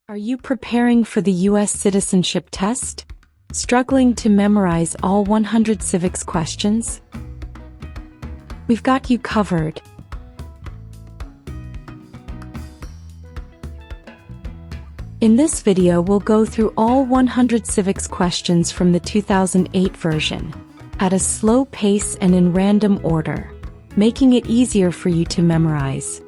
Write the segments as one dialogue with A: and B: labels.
A: Are you preparing for the U.S. Citizenship Test? Struggling to memorize all 100 civics questions? We've got you covered. In this video, we'll go through all 100 civics questions from the 2008 version, at a slow pace and in random order, making it easier for you to memorize.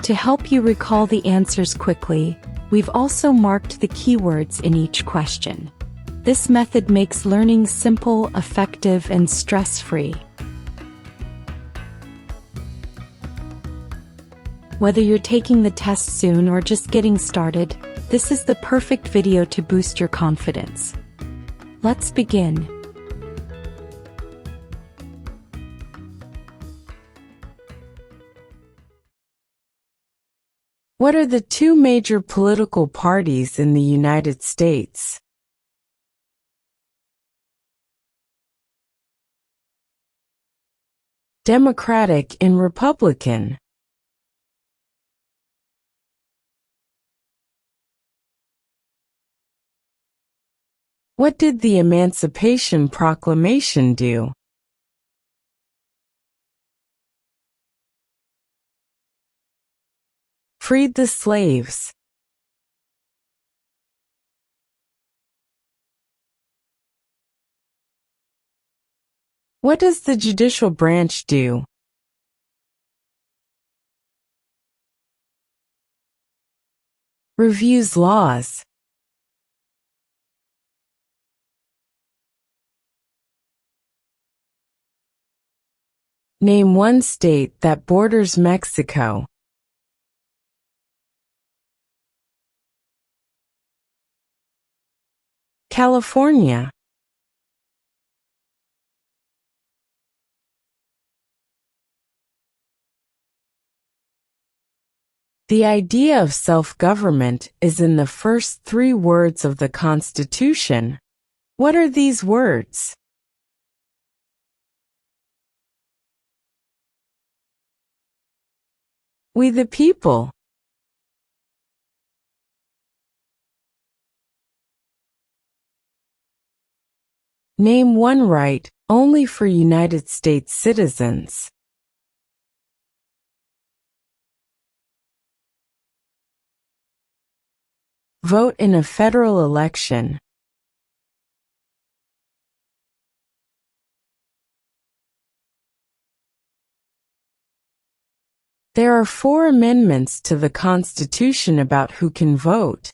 A: To help you recall the answers quickly, we've also marked the keywords in each question. This method makes learning simple, effective, and stress-free. Whether you're taking the test soon or just getting started, this is the perfect video to boost your confidence. Let's begin.
B: What are the two major political parties in the United States? Democratic and Republican. What did the Emancipation Proclamation do? Freed the slaves. What does the judicial branch do? Reviews laws. Name one state that borders Mexico. California. The idea of self-government is in the first three words of the Constitution. What are these words? We the people. Name one right, only for United States citizens. Vote in a federal election. There are 4 amendments to the Constitution about who can vote.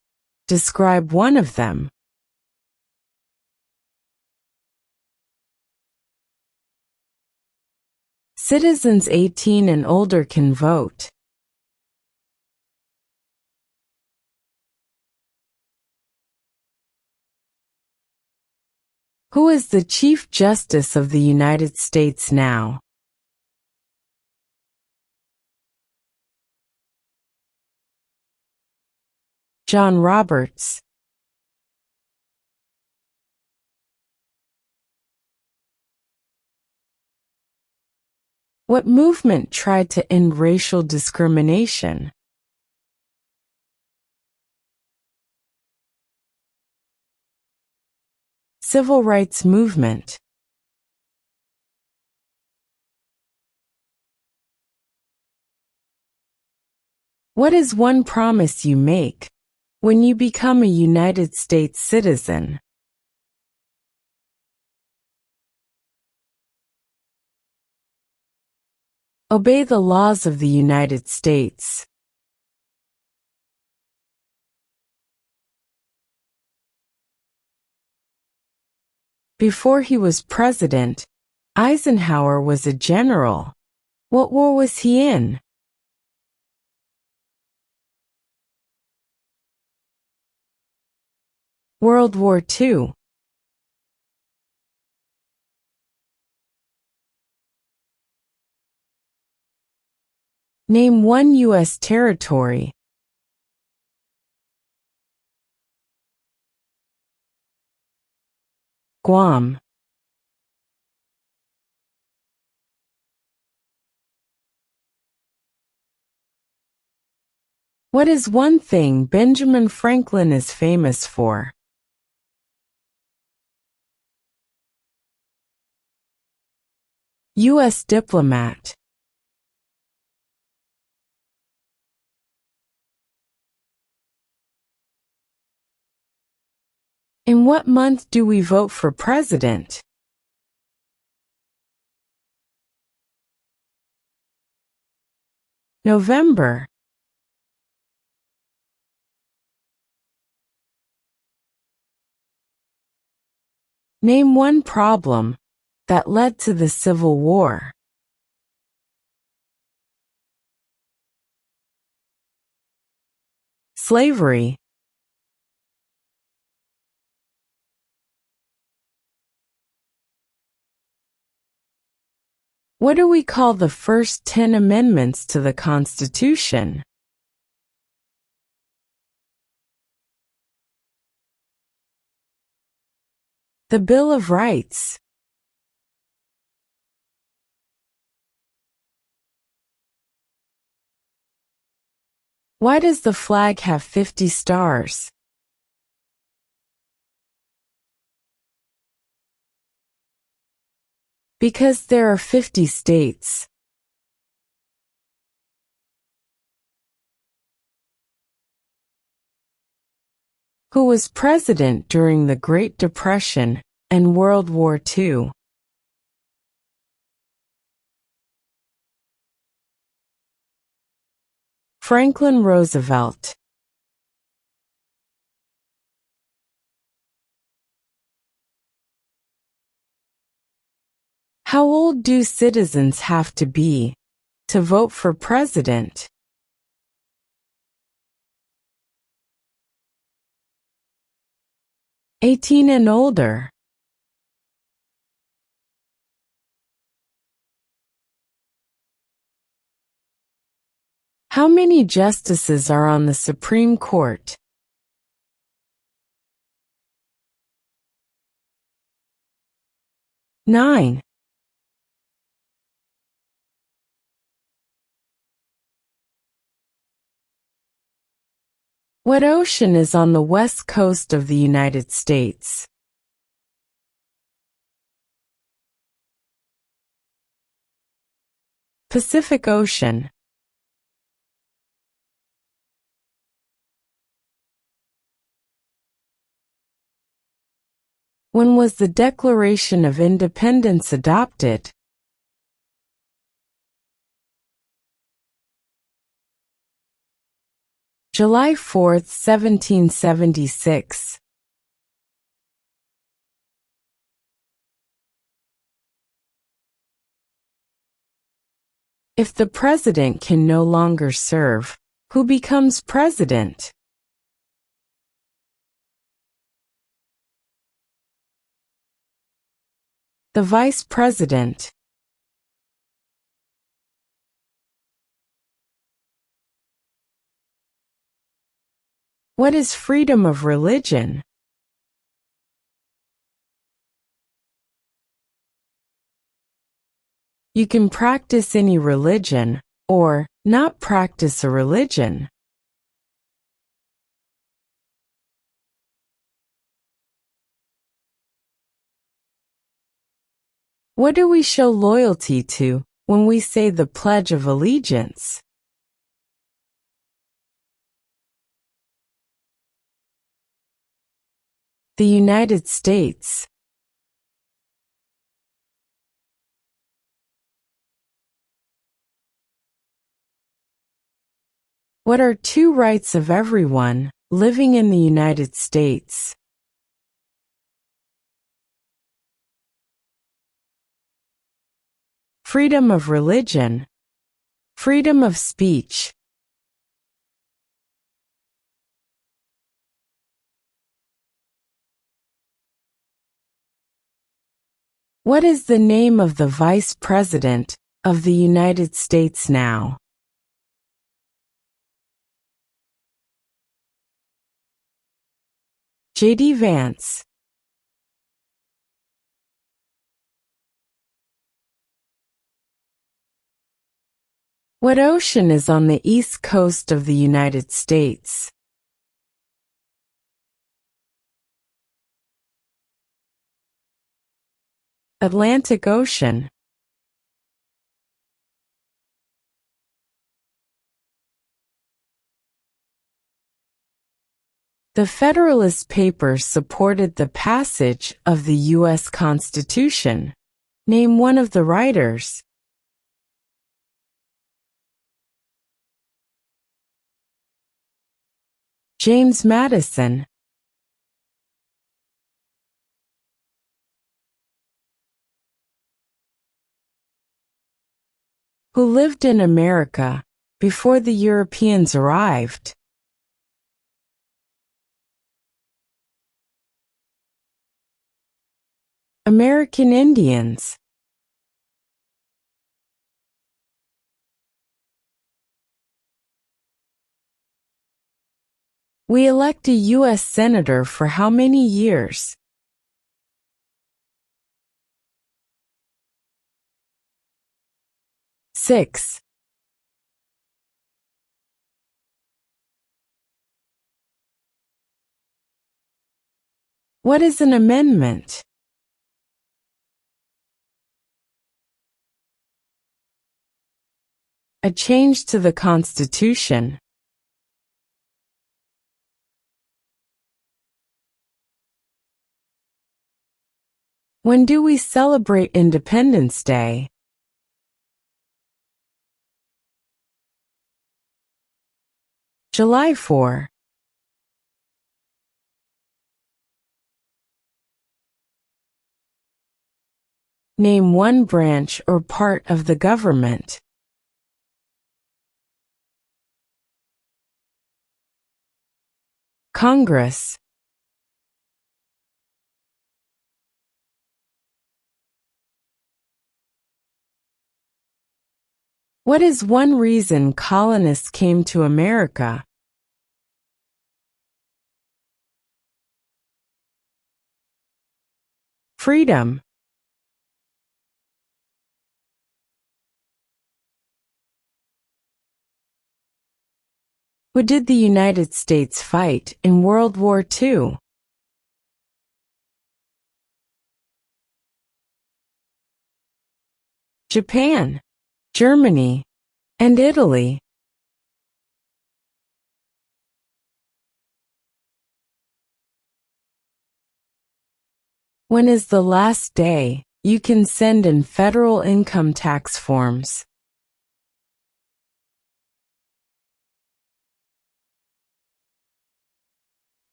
B: Describe one of them. Citizens 18 and older can vote. Who is the Chief Justice of the United States now? John Roberts. What movement tried to end racial discrimination? Civil rights movement. What is one promise you make when you become a United States citizen? Obey the laws of the United States. Before he was president, Eisenhower was a general. What war was he in? World War II. Name one U.S. territory. Guam. What is one thing Benjamin Franklin is famous for? U.S. diplomat. In what month do we vote for president? November. Name one problem that led to the Civil War. Slavery. What do we call the first 10 amendments to the Constitution? The Bill of Rights. Why does the flag have 50 stars? Because there are 50 states. Who was president during the Great Depression and World War II? Franklin Roosevelt. How old do citizens have to be to vote for president? 18 and older. How many justices are on the Supreme Court? 9. What ocean is on the west coast of the United States? Pacific Ocean. When was the Declaration of Independence adopted? July 4, 1776. If the president can no longer serve, who becomes president? The vice president. What is freedom of religion? You can practice any religion, or not practice a religion. What do we show loyalty to when we say the Pledge of Allegiance? The United States. What are two rights of everyone living in the United States? Freedom of religion. Freedom of speech. What is the name of the Vice President of the United States now? J.D. Vance. What ocean is on the east coast of the United States? Atlantic Ocean. The Federalist Papers supported the passage of the U.S. Constitution. Name one of the writers. James Madison. Who lived in America before the Europeans arrived? American Indians. We elect a U.S. Senator for how many years? 6. What is an amendment? A change to the Constitution. When do we celebrate Independence Day? July 4. Name one branch or part of the government. Congress. What is one reason colonists came to America? Freedom. Who did the United States fight in World War II? Japan, Germany, and Italy. When is the last day you can send in federal income tax forms?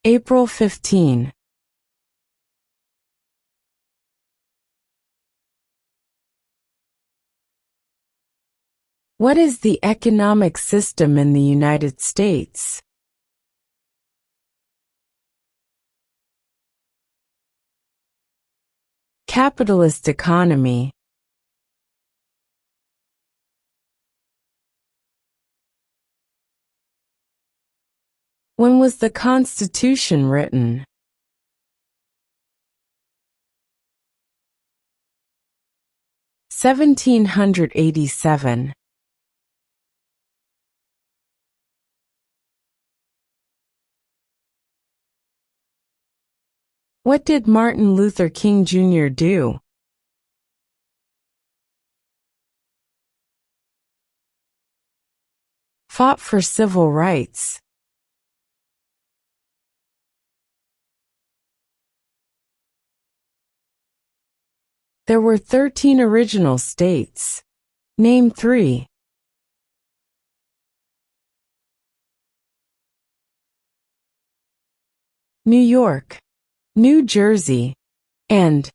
B: April 15. What is the economic system in the United States? Capitalist economy. When was the Constitution written? (1787). What did Martin Luther King Jr. do? Fought for civil rights. There were 13 original states. Name 3. New York, New Jersey, and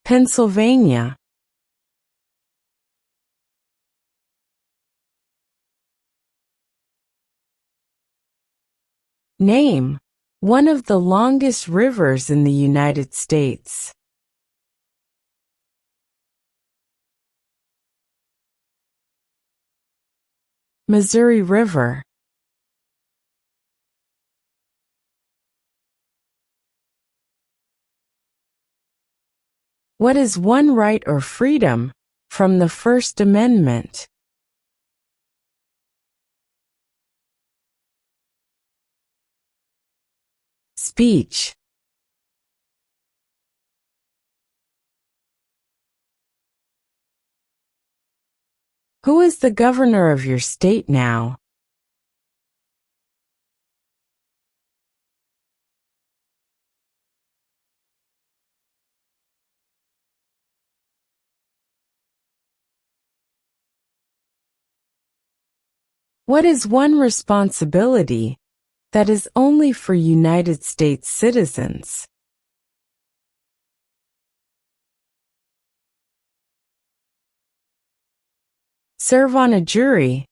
B: Pennsylvania. Name one of the longest rivers in the United States. Missouri River. What is one right or freedom from the First Amendment? Speech. Who is the governor of your state now? What is one responsibility that is only for United States citizens? Serve on a jury.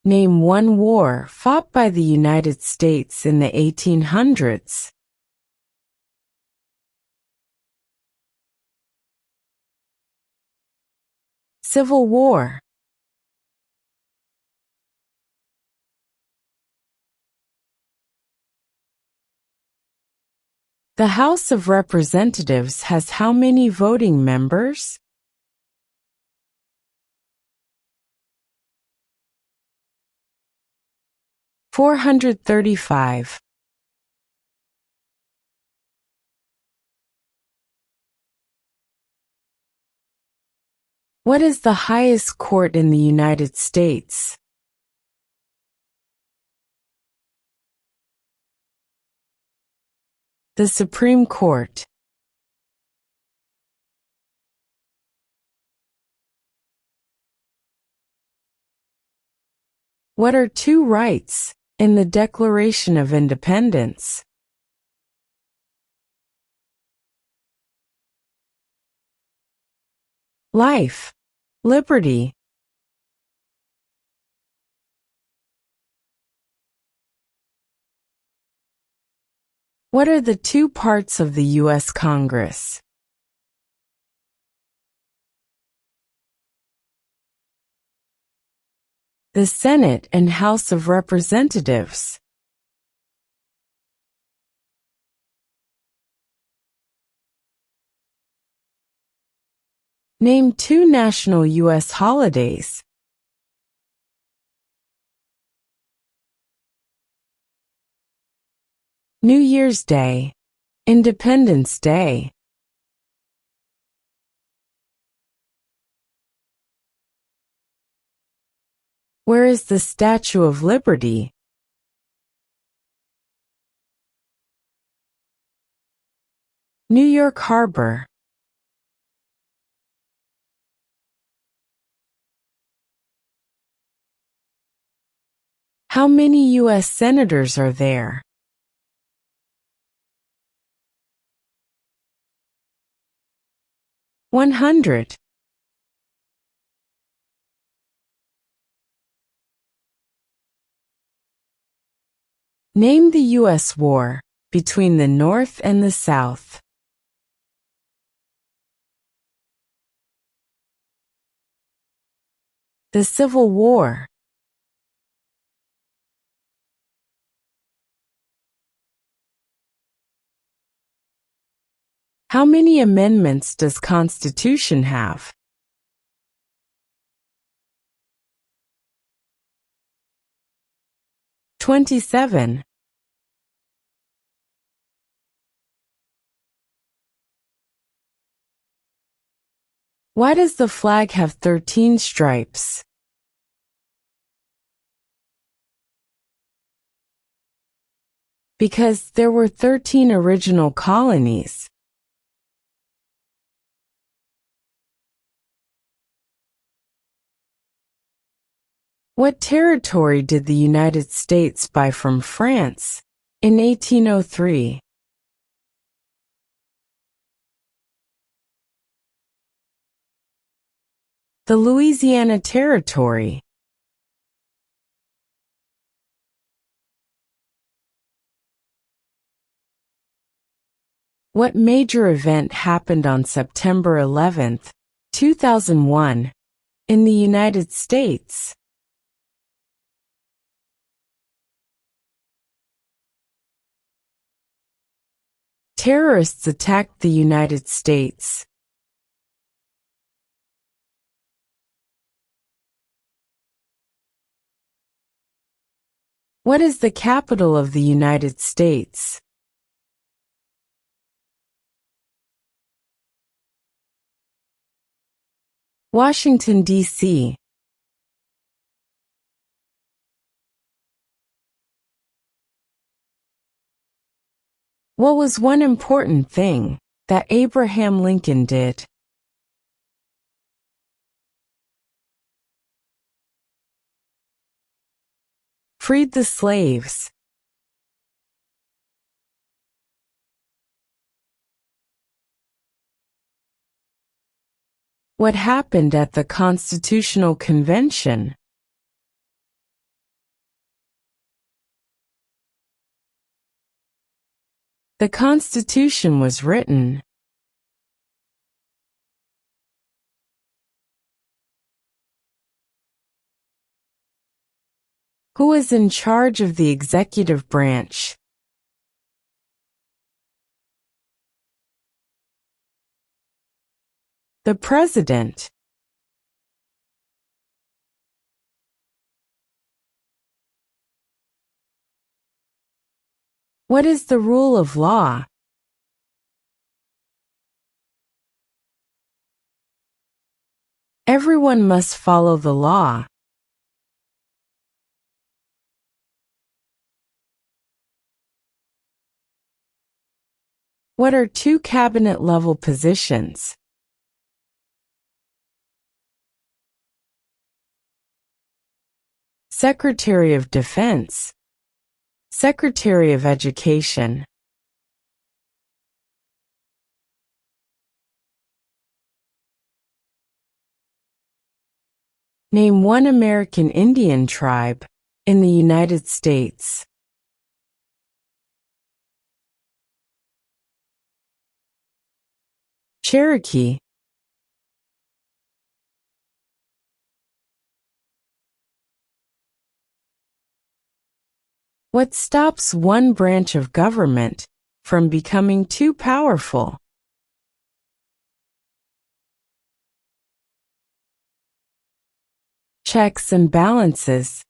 B: Name one war fought by the United States in the 1800s. Civil War. The House of Representatives has how many voting members? $435. What is the highest court in the United States? The Supreme Court. What are two rights in the Declaration of Independence? Life, liberty. What are the two parts of the U.S. Congress? The Senate and House of Representatives. Name two national U.S. holidays. New Year's Day, Independence Day. Where is the Statue of Liberty? New York Harbor. How many U.S. senators are there? 100. Name the U.S. war between the North and the South. The Civil War. How many amendments does Constitution have? 27. Why does the flag have 13 stripes? Because there were 13 original colonies. What territory did the United States buy from France in 1803? The Louisiana Territory. What major event happened on September 11, 2001, in the United States? Terrorists attacked the United States. What is the capital of the United States? Washington, D.C. What was one important thing that Abraham Lincoln did? Freed the slaves. What happened at the Constitutional Convention? The Constitution was written. Who is in charge of the executive branch? The President. What is the rule of law? Everyone must follow the law. What are two cabinet-level positions? Secretary of Defense. Secretary of Education. Name one American Indian tribe in the United States. Cherokee. What stops one branch of government from becoming too powerful? Checks and balances.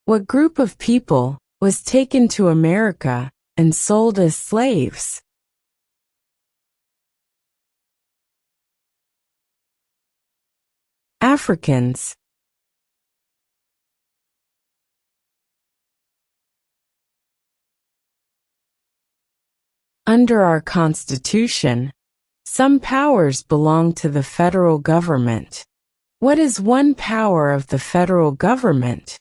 B: What group of people was taken to America and sold as slaves? Africans. Under our Constitution, some powers belong to the federal government. What is one power of the federal government?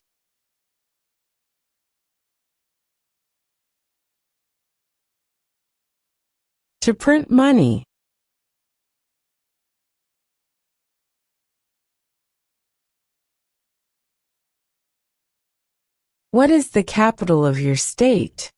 B: To print money. What is the capital of your state?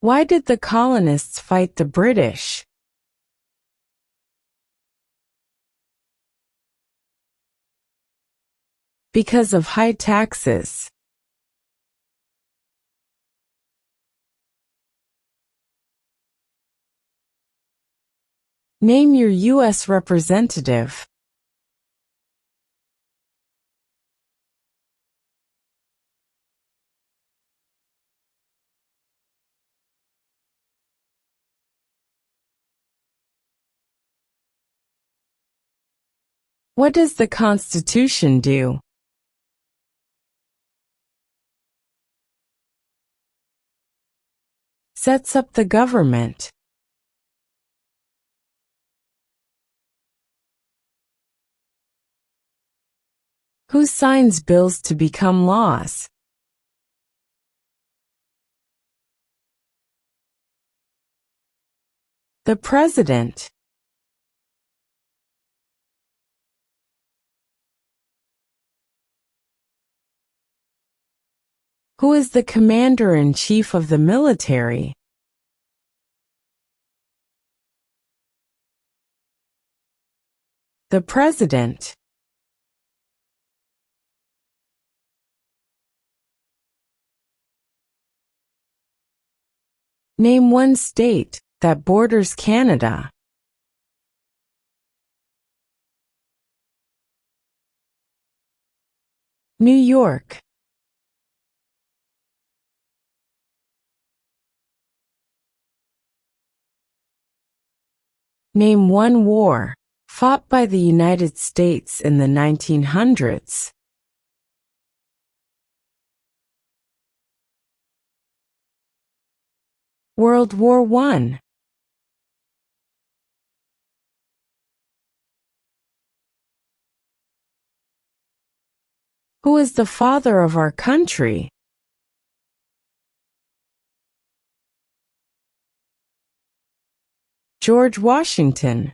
B: Why did the colonists fight the British? Because of high taxes. Name your U.S. representative. What does the Constitution do? Sets up the government. Who signs bills to become laws? The President. Who is the Commander-in-Chief of the military? The President. Name one state that borders Canada. New York. Name one war fought by the United States in the 1900s. World War I. Who is the father of our country? George Washington.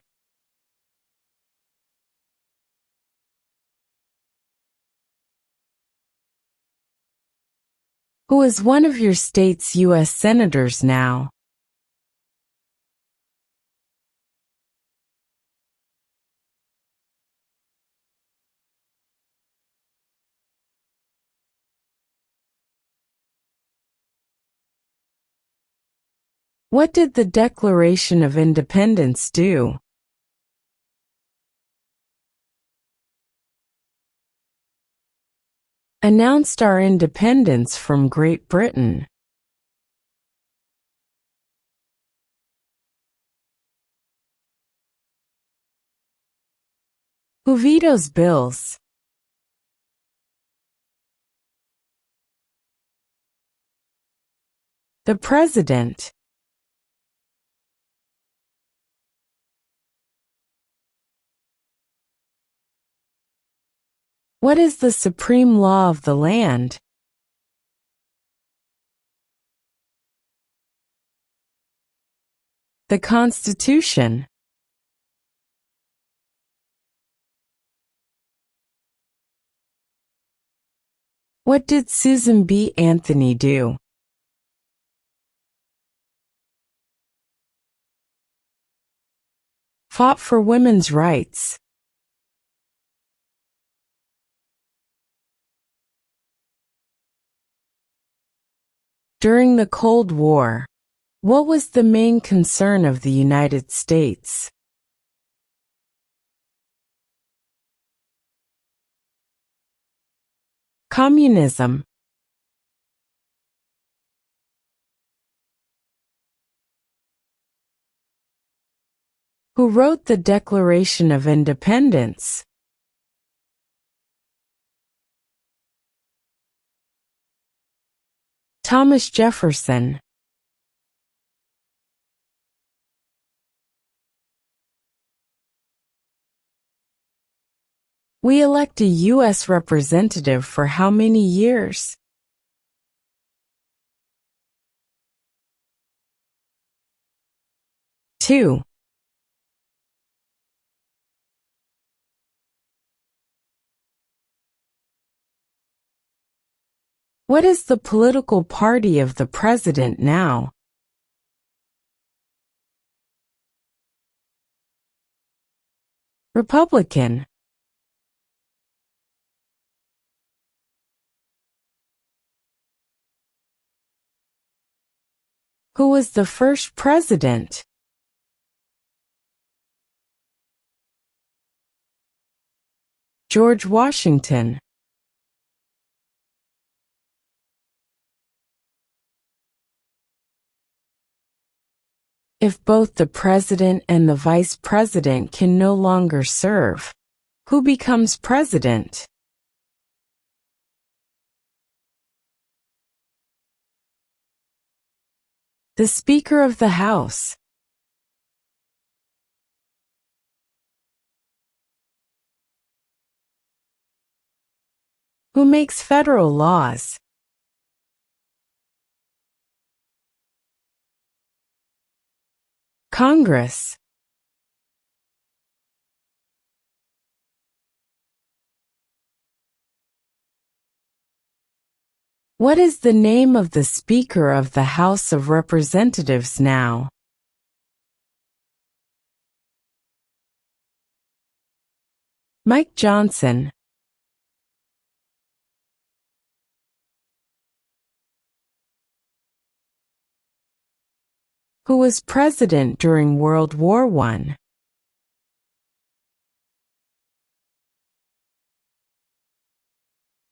B: Who is one of your state's U.S. senators now? What did the Declaration of Independence do? Announced our independence from Great Britain. Who vetoes bills? The President. What is the supreme law of the land? The Constitution. What did Susan B. Anthony do? Fought for women's rights. During the Cold War, what was the main concern of the United States? Communism. Who wrote the Declaration of Independence? Thomas Jefferson. We elect a U.S. representative for how many years? 2. What is the political party of the president now? Republican. Who was the first president? George Washington. If both the president and the vice president can no longer serve, who becomes president? The Speaker of the House. Who makes federal laws? Congress. What is the name of the Speaker of the House of Representatives now? Mike Johnson. Who was president during World War I?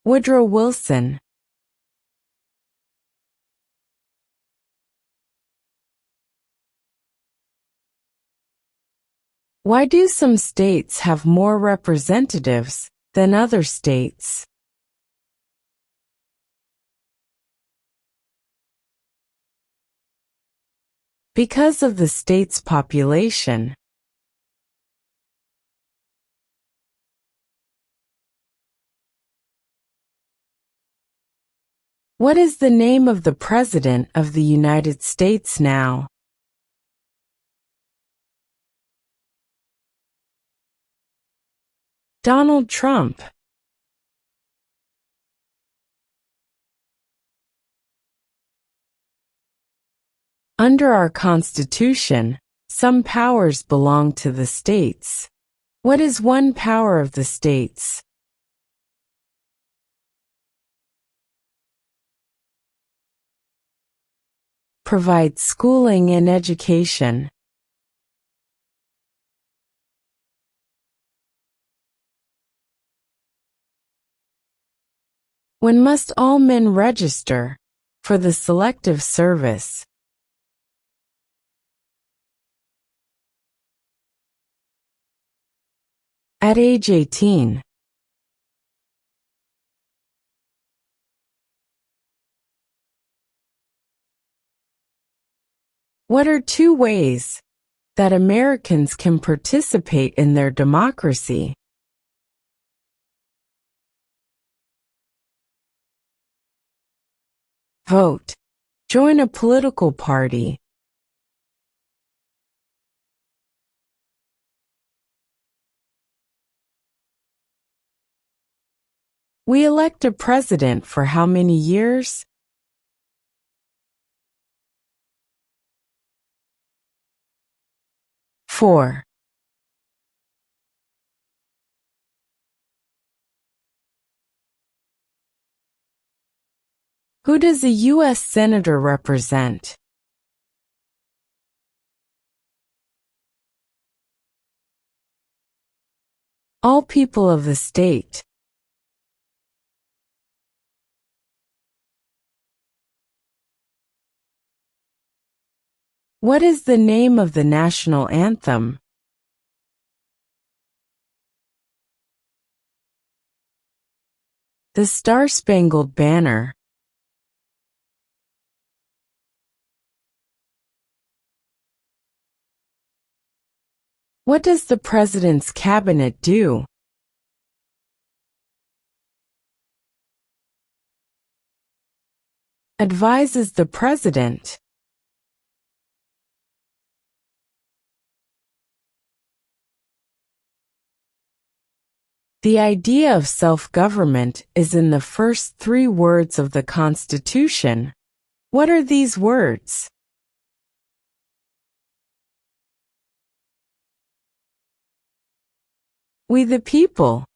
B: Woodrow Wilson. Why do some states have more representatives than other states? Because of the state's population. What is the name of the President of the United States now? Donald Trump. Under our Constitution, some powers belong to the states. What is one power of the states? Provide schooling and education. When must all men register for the Selective Service? At age 18. What are two ways that Americans can participate in their democracy? Vote. Join a political party. We elect a president for how many years? Four. Who does a U.S. Senator represent? All people of the state. What is the name of the national anthem? The Star-Spangled Banner. What does the President's cabinet do? Advises the President. The idea of self-government is in the first three words of the Constitution. What are these words? We the people.